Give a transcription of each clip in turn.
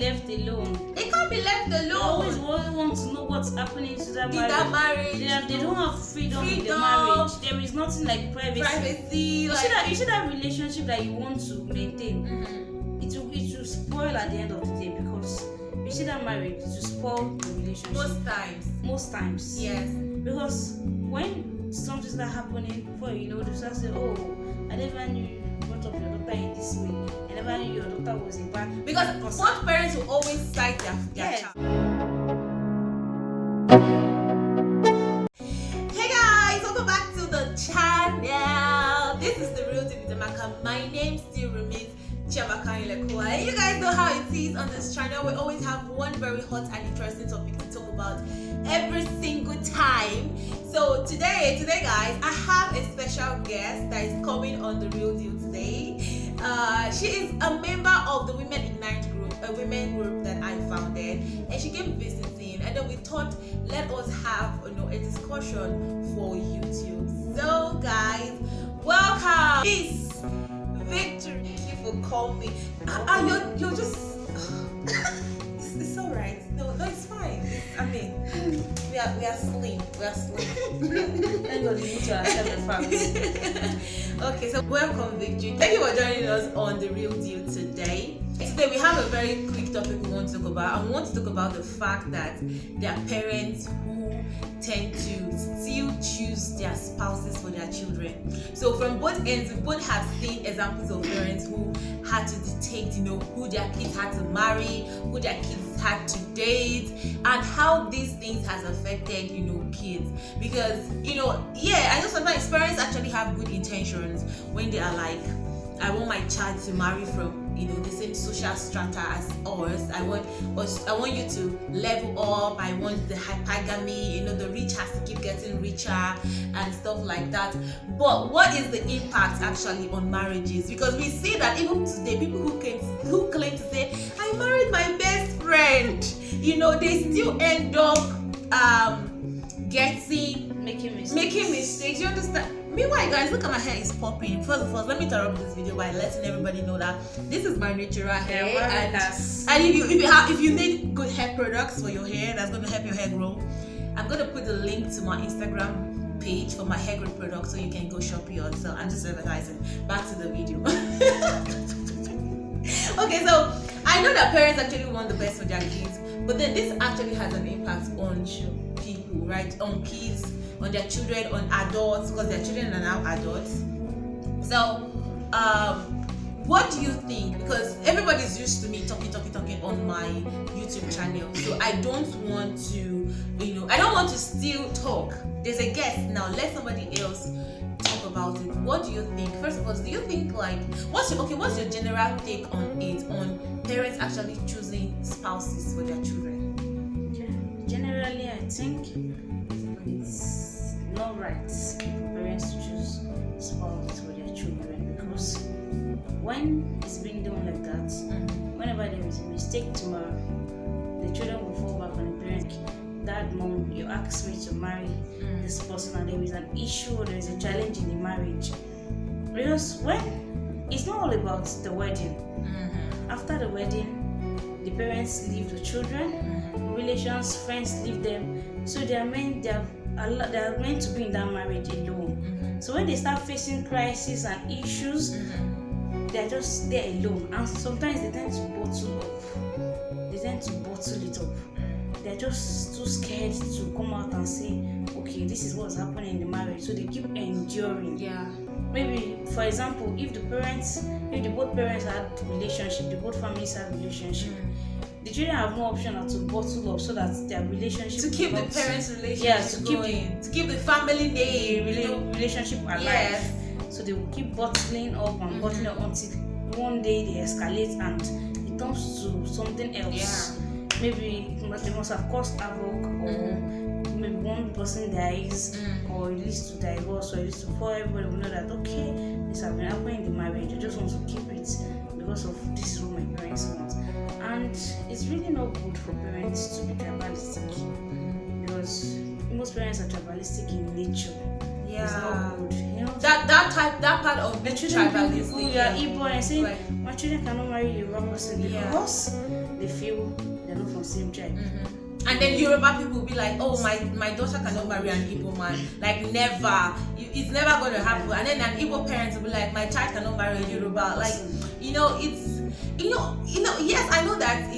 left alone. They can't be left They always alone. want to know what's happening to that In marriage. that marriage, They don't have freedom in the Freedom. marriage. There is nothing like privacy. privacy. You see Like, that relationship that you want to maintain, Mhm. it will spoil at the end of the day, because you see that marriage, it will spoil the relationship most times. Yes, Yes. because when something start happening, before you know, they start say, oh, I never knew you brought up your daughter in this way. I never knew your daughter was a bad Because person. both parents will always cite their Yes. child. Hey guys, welcome back to the channel. This is the Real Deal with Amaka. My name still remains Chiamaka Ilekua. And you guys know how it is on this channel. We always have one very hot and interesting topic to talk about every single time. So today guys, I have a special guest that is coming on the Real Deal today. She is a member of the Women Ignite group, a women group that I founded, and she came visiting, and then we thought, let us have a discussion for YouTube. So guys, welcome. Peace, Victory. Thank you for coming. You're just. It's all right. No, it's fine. I mean, we are slim. We are slim. Thank God you need to accept the fact. Okay, so welcome, Victory. Thank you for joining us on The Real Deal today. Today we have a very quick topic we want to talk about. And we want to talk about the fact that there are parents who tend to still choose their spouses for their children. So from both ends, we both have seen examples of parents who had to dictate, who their kids had to marry, who their kids had to date, and how these things has affected, kids. Because, I know sometimes parents actually have good intentions when they are like, I want my child to marry from the same social strata as us. I want you to level up. I want the hypergamy. The rich has to keep getting richer and stuff like that. But what is the impact actually on marriages? Because we see that even today, people who claim to say, I married my best friend, they still end up making mistakes. You understand? Meanwhile, guys, look at my hair is popping. First of all, let me interrupt this video by letting everybody know that this is my natural hair. And if you need good hair products for your hair that's going to help your hair grow, I'm going to put the link to my Instagram page for my hair growth products so you can go shop yourself. I'm just advertising. Back to the video. Okay, so I know that parents actually want the best for their kids, but then this actually has an impact on people, right? On kids, on their children, on adults, because their children are now adults. So, what do you think? Because everybody's used to me talking on my YouTube channel, so I don't want to, I don't want to still talk. There's a guest now. Let somebody else talk about it. What do you think? First of all, do you think what's your general take on it? On parents actually choosing spouses for their children? Generally, I think it's not right for parents to choose spouses for their children, because when it's being done like that, whenever there is a mistake tomorrow, the children will fall back on the parent. Dad, mom, you asked me to marry this person, and there is an issue or there is a challenge in the marriage. Because when it's not all about the wedding, after the wedding, the parents leave the children, relations, friends leave them, so they are meant to be in that marriage alone. So when they start facing crises and issues, they're just there alone, and sometimes they tend to bottle it up. They're just too scared to come out and say, okay, this is what's happening in the marriage, so they keep enduring. Maybe, for example, if the both parents had relationship, the both families had relationship, the children have no option than to bottle up so that their relationship to keep the parents' relationship going, to keep the family name, relationship alive. So they will keep bottling up and bottling up until one day they escalate and it turns to something else. Maybe they must have caused havoc, or maybe one person dies, or it leads to divorce, or it leads to for everybody will know that okay, this has been happening in the marriage. I just want to keep it because of this is what my parents want. And it's really not good for parents to be tribalistic, because most parents are tribalistic in nature. It's not good. That part of the children tribalistic. You are Igbo and saying my children cannot marry a Yoruba person because they feel they're not from same tribe. And then Yoruba people will be like, oh, my daughter cannot marry an Igbo man. Like, never. It's never going to happen. And then an Igbo parent will be like, my child cannot marry a Yoruba. Like, it's, yes, I know that,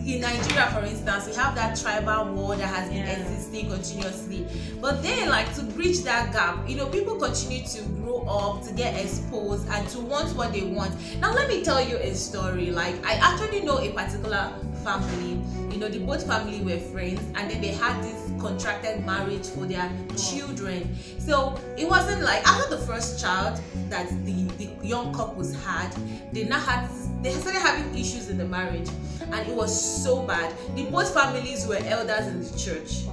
in Nigeria, for instance, we have that tribal war that has been existing continuously. But then, like, to bridge that gap, people continue to grow up, to get exposed, and to want what they want. Now, let me tell you a story. Like, I actually know a particular family. The both family were friends, and then they had this contracted marriage for their children. So it wasn't like after the first child that the young couples had, they started having issues in the marriage, and it was so bad. The both families were elders in the church.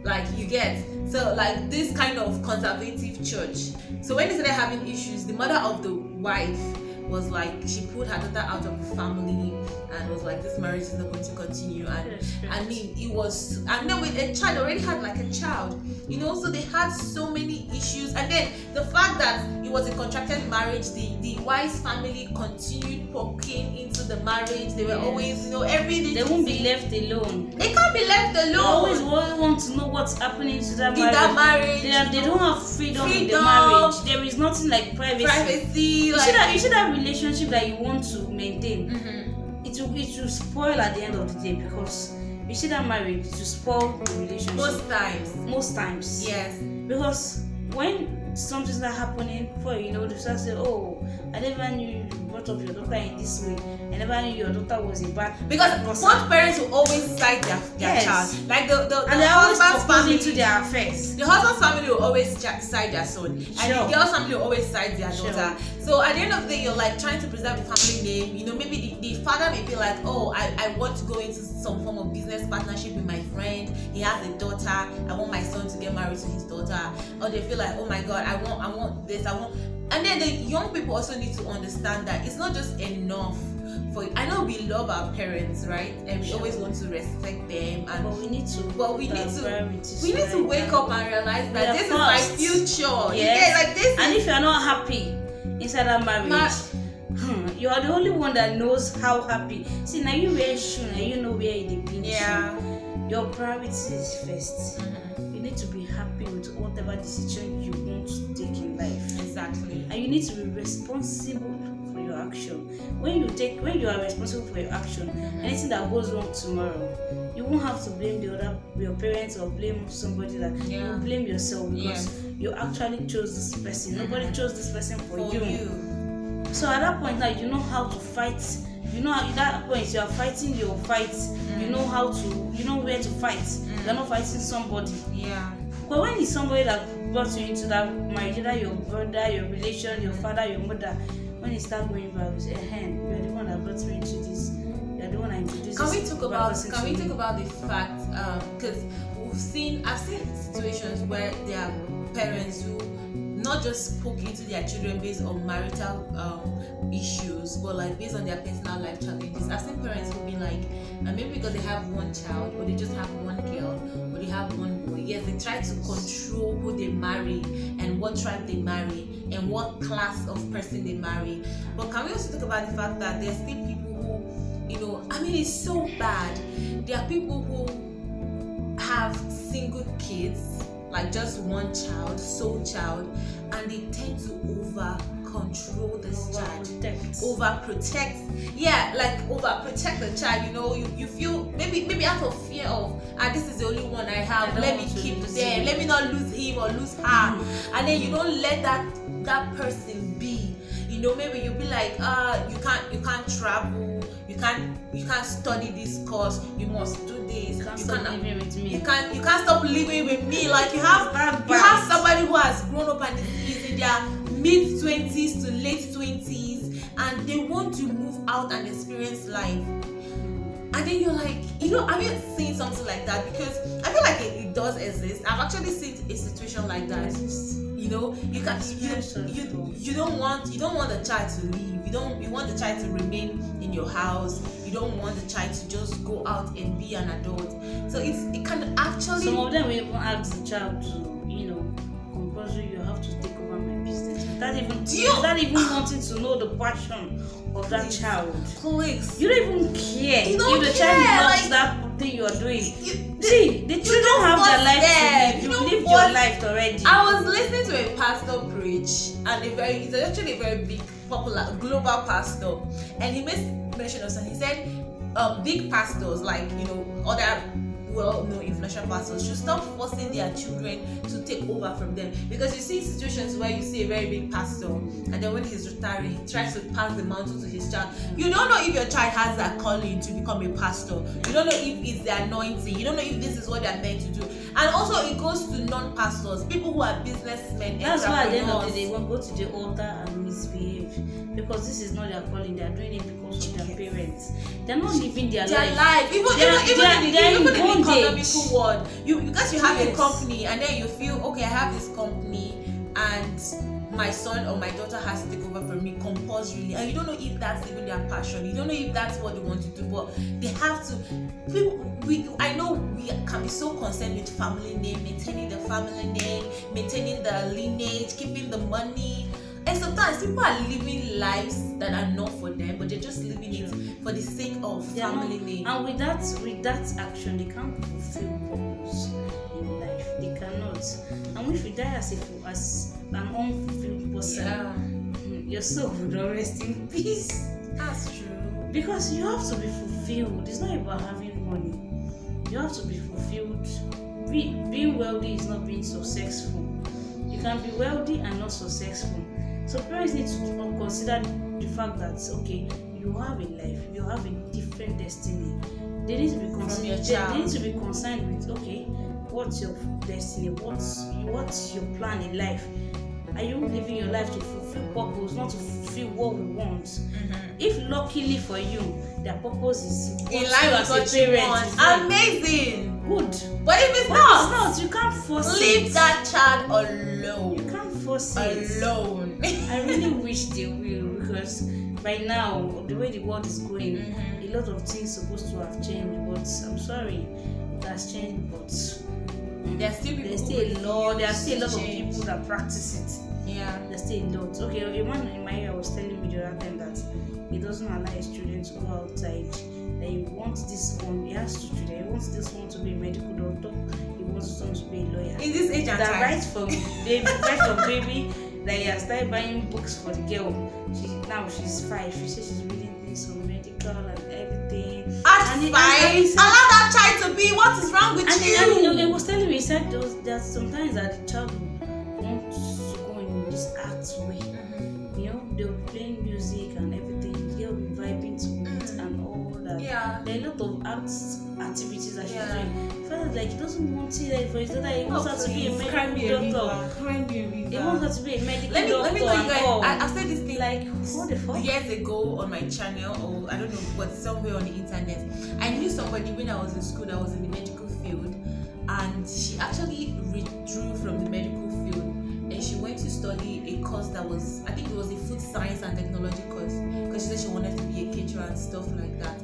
Like, you get, so like this kind of conservative church. So when they started having issues, the mother of the wife was like, she pulled her daughter out of the family and was like, this marriage is not going to continue. And I mean, it was, and then with a child, already had like a child, so they had so many issues. And then the fact that it was a contracted marriage, the wife's family continued poking into the marriage. They were always, every day. They won't be left alone. They can't be left alone. They always want to know what's happening to that marriage. They don't have freedom in the marriage. There is nothing like privacy. You see that relationship that you want to maintain. It will spoil at the end of the day, because you see that marriage, it will spoil the relationship. Most times. Yes. Because when something's not happening for they start say, oh, I never knew you brought up your daughter in this way. I never knew your daughter was a bad. Because both parents will always side their child. Like the husband's family into their affairs. The husband's family will always side their son, and the girl's family will always side their daughter. So at the end of the day, you're like trying to preserve the family name. Maybe the father may be like, oh, I want to go into some form of business partnership with my friend. He has a daughter. I want my son to get married to his daughter. Or they feel like, oh my God, I want this. And then the young people also need to understand that it's not just enough. I know we love our parents, right? And we always want to respect them, but we need to wake up and realize that this is my future. Yes. Like this. And if you're not happy inside that marriage, you are the only one that knows how happy. See, now you wear shoe, now you know where it pinch. Your priority is first. You need to be happy with whatever decision you want to take in life. Exactly. And you need to be responsible for your action. When you are responsible for your action, anything that goes wrong tomorrow, you won't have to blame your parents or blame somebody. You blame yourself, because you actually chose this person. Nobody chose this person for you. So at that point now, you know how to fight. At that point you are fighting your fight. You know where to fight. You're not fighting somebody. But when it's somebody that brought you into that marriage, either your brother, your relation, your father, your mother, when you start going back, you say, you're the one that brought me into this. You're the one that introduced Can we talk about the fact, because I've seen situations where there are parents who not just poke into their children based on marital issues, but like based on their personal life challenges. I've seen parents who be like, maybe because they have one child, or they just have one girl, or they have one boy. Yes, they try to control who they marry and what tribe they marry and what class of person they marry. But can we also talk about the fact that there's still people who, it's so bad. There are people who have single kids, like just one child, sole child, and they tend to over control this child, overprotect the child. You feel maybe out of fear of this is the only one I have, let me keep them, let me not lose him or lose her, and then you don't let that person be. Maybe you'll be like, you can't travel, you can't study this course, you must do this, you can't stop living with me. You can't stop living with me. Like you have somebody who has grown up and is in their mid-20s to late 20s, and they want to move out and experience life. And then you're like, have you seen something like that? Because I feel like it does exist. I've actually seen a situation like that. You don't want the child to leave. You want the child to remain in your house. You don't want the child to just go out and be an adult. So it can actually. Some of them will even ask the child to, compulsory, you have to take over my business. Without even wanting to know the passion of that child. Please. You don't even care You don't if the care, child loves like, that thing you are doing. You- See, the children don't have their force life them. to You live. don't You lived force- your life already. I was listening to a pastor preach, and it's actually a very big, popular, global pastor, and he made mention of something. He said, big pastors, like, other well-known influential pastors, should stop forcing their children to take over from them, because you see situations where you see a very big pastor, and then when he's retiring, he tries to pass the mantle to his child. You don't know if your child has that calling to become a pastor. You don't know if it's the anointing. You don't know if this is what they're meant to do. And also, it goes to non-pastors, people who are businessmen. That's why at the end of the entrepreneurs. day, we'll go to the altar and misbehave, because this is not their calling. They are doing it because of their parents. They're not living their life. Even They're in the in economical world, because you have a Yes. company, and then you feel, okay, I have this company, and my son or my daughter has to take over from me compulsorily, and you don't know if that's even their passion. You don't know if that's what they want to do, but they have to. I know we can be so concerned with family name, maintaining the family name, maintaining the lineage, keeping the money. And sometimes people are living lives that are not for them, but they're just living it for the sake of They are family not- name. And with that action, they can't fulfill purpose in life. They cannot. And if you die as an unfulfilled person, your soul would not rest in peace. That's true. Because you have to be fulfilled. It's not about having money. You have to be fulfilled. Being wealthy is not being successful. You can be wealthy and not successful. So parents need to consider the fact that, okay, you have a life, you have a different destiny. They need to be From your they child. need to be concerned with, okay, what's your destiny? What's your plan in life? Are you living your life to fulfill purpose, not to fulfill what we want? If luckily for you, their purpose is In what you line with as a what you parent want. is like, Amazing. good. But if it's But not, it's not. You can't force leave it. that child You alone. can't force it. Alone. I really wish they will, because by now, the way the world is going, a lot of things supposed to have changed. But I'm sorry, it has changed. But There's still people there's who still a lot. There are still a lot of change. people that practice it. Yeah. There's still a lot. Okay, a man in my area was telling me the other time that he doesn't allow his children to go outside. That he wants this one. He has two children. He wants this one to be a medical doctor. He wants this one to be a lawyer. In this age and That time. right from baby, that he has started buying books for the girl. She's 5. She says she's reading things on medical and everything. At And he- 5, and he said- allow that child to be. What is wrong with And you? he was telling me, he said there's sometimes that the child wants to go in this art way. They'll be playing music and everything. They'll be vibing to it and all that. Yeah. There are a lot of arts activities that she's Yeah. doing. Father, like, he doesn't want it for his daughter. He wants her to be a medical doctor. He wants her to be a medical Let me doctor tell you and guys. all. I've said this thing like What the fuck? years ago on my channel, or I don't know, but somewhere on the internet. I knew somebody when I was in school that was in the medical field, and she actually withdrew from the medical field, and she went to study a course that was, I think it was a food science and technology course, because she said she wanted to be a caterer and stuff like that.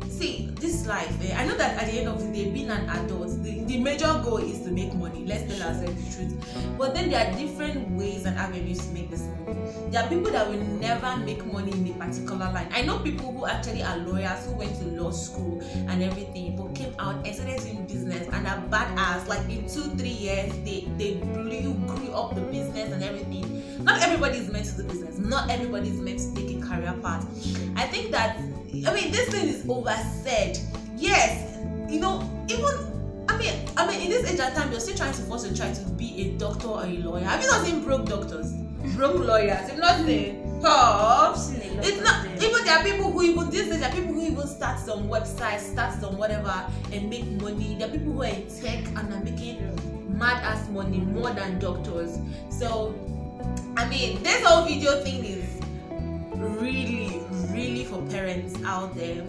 See, this life, I know that at the end of the day, being an adult, the major goal is to make money. Let's tell ourselves the truth. But then there are different ways and avenues to make this money. There are people that will never make money in a particular line. I know people who actually are lawyers, who went to law school and everything, but came out and started doing business and are badass. Like in 2-3 years, they grew up the business and everything. Not everybody is meant to do business. Not everybody is meant to take a career path. I think that, this thing is oversaid. Yes, in this age and time, you're still trying to force your child to be a doctor or a lawyer. Have you not seen broke doctors? Broke lawyers? You've not seen? I've seen a lot It's of not them. even there are people who even these days there are people who even start some websites, start some whatever and make money. There are people who are in tech and are making mad ass money more than doctors. So this whole video thing is really, really for parents out there.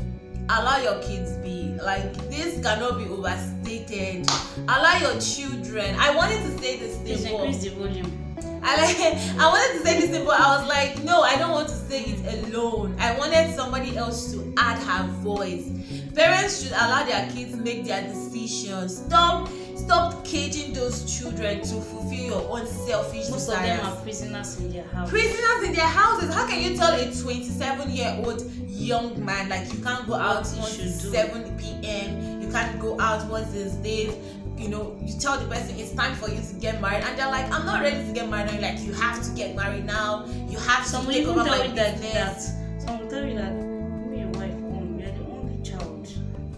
Allow your kids be. Like, this cannot be overstated. Allow your children. I wanted to say this Please thing, increase the volume. I wanted to say this thing, but I was like, no, I don't want to say it alone. I wanted somebody else to add her voice. Parents should allow their kids make their decisions. Stop caging those children to fulfill your own selfish Most desires. of them are prisoners in their house. Prisoners in their houses. How can you tell a 27-year-old young man like you can't go out What he once should it's do? 7 p.m. You can't go out once it's days. You know, you tell the person it's time for you to get married, and they're like, I'm not ready to get married. And you're like, you have to get married now. You have Some to will take even over tell my you that business. some will tell you that me and your wife come, we are the only child.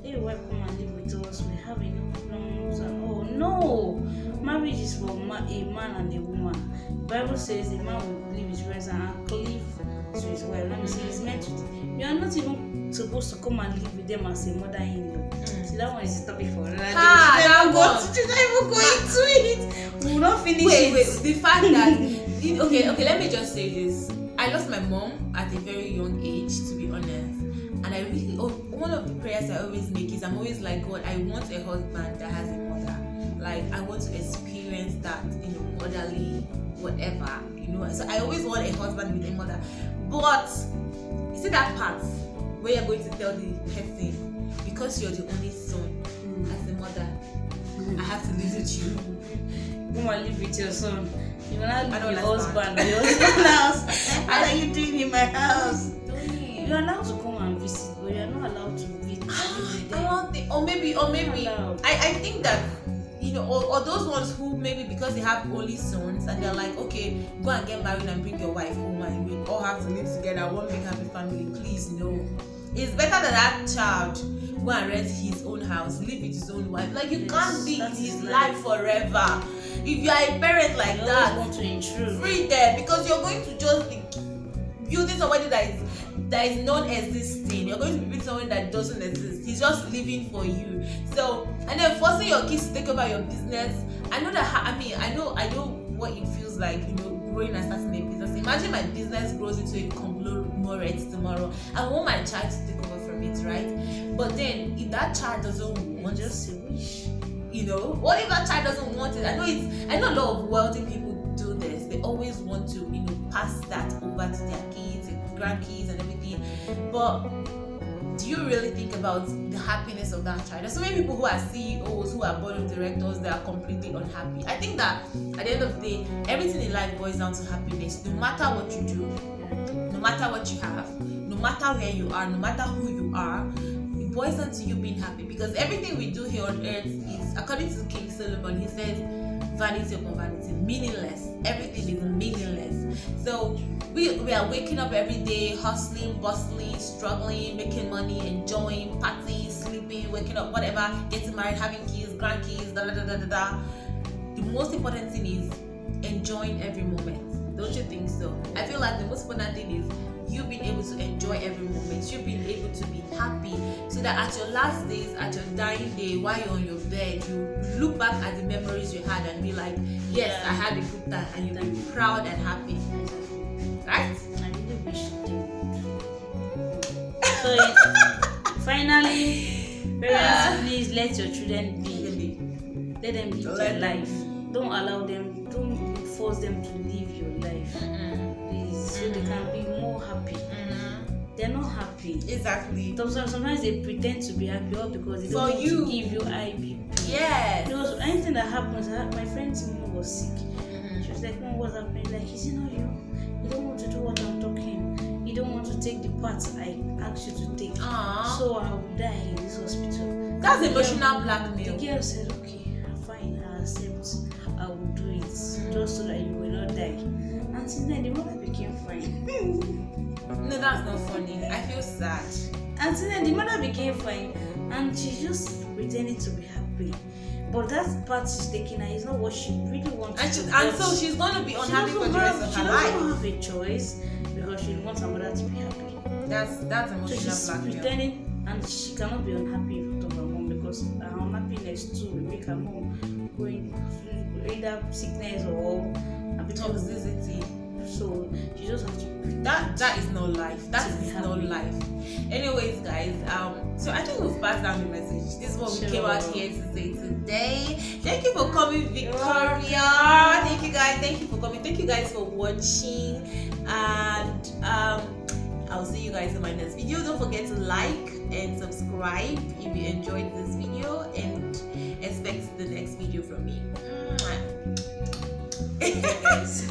Let your wife come and live with us. We have enough problems and oh no, marriage is for a man and a woman. The Bible says a man will leave his friends and cleave to his wife. Let me say it's meant to. You are not even supposed to come and live with them as a mother-in-law. See, that one is a topic for another day. That one. Should I even go into it? We will not finish Wait, it. the fact that okay, let me just say this. I lost my mom at a very young age, to be honest. And I really, one of the prayers I always make is I'm always like, God, I want a husband that has a mother. Like, I want to experience that, motherly whatever, So I always want a husband with a mother. But you see that part where you're going to tell the person, because you're the only son, as a mother, I have to live with you. Come and live with your son. You will not I live don't with your understand. husband or your husband's house. What are you doing in my house? Doing. You are allowed to come and visit, but you are not allowed to live with them. Or maybe Allowed. I think that or those ones who maybe because they have only sons and they're like, okay, go and get married and bring your wife home and we all have to live together, one big happy family. Please, no. It's better that child go and rent his own house, live with his own wife. Like, you can't be in his life forever. If you are a parent like You that, always want to intrude. free them, because you're going to just be building somebody that is non-existing. You're going to be building someone that doesn't exist. He's just living for you. So, and then forcing your kids to take over your business. I know that. I know what it feels like. Growing and starting a business. Imagine my business grows into a conglomerate tomorrow. I want my child to take over from it, right? But then, if that child doesn't want, Just a wish. What if that child doesn't want it? I know a lot of wealthy people do this. They always want to, pass that over to their kids and grandkids and everything. But do you really think about the happiness of that child? There's so many people who are CEOs, who are board of directors, that are completely unhappy. I think that at the end of the day, everything in life boils down to happiness. No matter what you do, no matter what you have, no matter where you are, no matter who you are, it boils down to you being happy. Because everything we do here on earth is, according to King Solomon, he says, vanity upon vanity, meaningless. Everything is meaningless. So we are waking up every day, hustling, bustling, struggling, making money, enjoying, partying, sleeping, waking up, whatever, getting married, having kids, grandkids, da da da da da da. The most important thing is enjoying every moment. Don't you think so? I feel like the most important thing is you being able to enjoy every moment, you being able to be happy, so that at your last days, at your dying day, while you're on your bed, you look back at the memories you had and be like, yes, I had a good time, and you'll be proud and happy. Right? I really wish they would. So, finally, parents, please let your children be. Let them live their life. Don't allow them, don't force them to live your life. Please, so they can be more happy. They're not happy. Exactly. Sometimes they pretend to be happy all because they For don't want you. to give you IBP. Yes. Because anything that happens, my friend's mom was sick. She was like, Mom, what's happening? Like, is it not you? You don't want to do what I'm talking. You don't want to take the parts I asked you to take. Aww. So I will die in this hospital. That's emotional The blackmail. girl said, okay, fine, I accept. I will do it just so that you will not die. And since then, the mother became fine. No, that's not funny. I feel sad. And since then, the mother became fine. And she's just pretending to be happy. But that part she's taking her is not what she really wants to do. And so she's going to be unhappy for the rest of her life. She doesn't have a choice because she wants her mother to be happy. That's So emotional she's blackmail. pretending, and she cannot be unhappy in front of her mom because her unhappiness too will make her mom going through either sickness or a bit of Toxicity. So she just has to pretend. That is no life. That To be is no happy. life. Anyways, guys, so I think we've passed down the message. This is what we came out here to say today. Thank you for coming, Victoria. Thank you guys. Thank you for coming. Thank you guys for watching. And I'll I'll see you guys in my next video. Don't forget to like and subscribe if you enjoyed this video, and expect the next video from me. Mwah.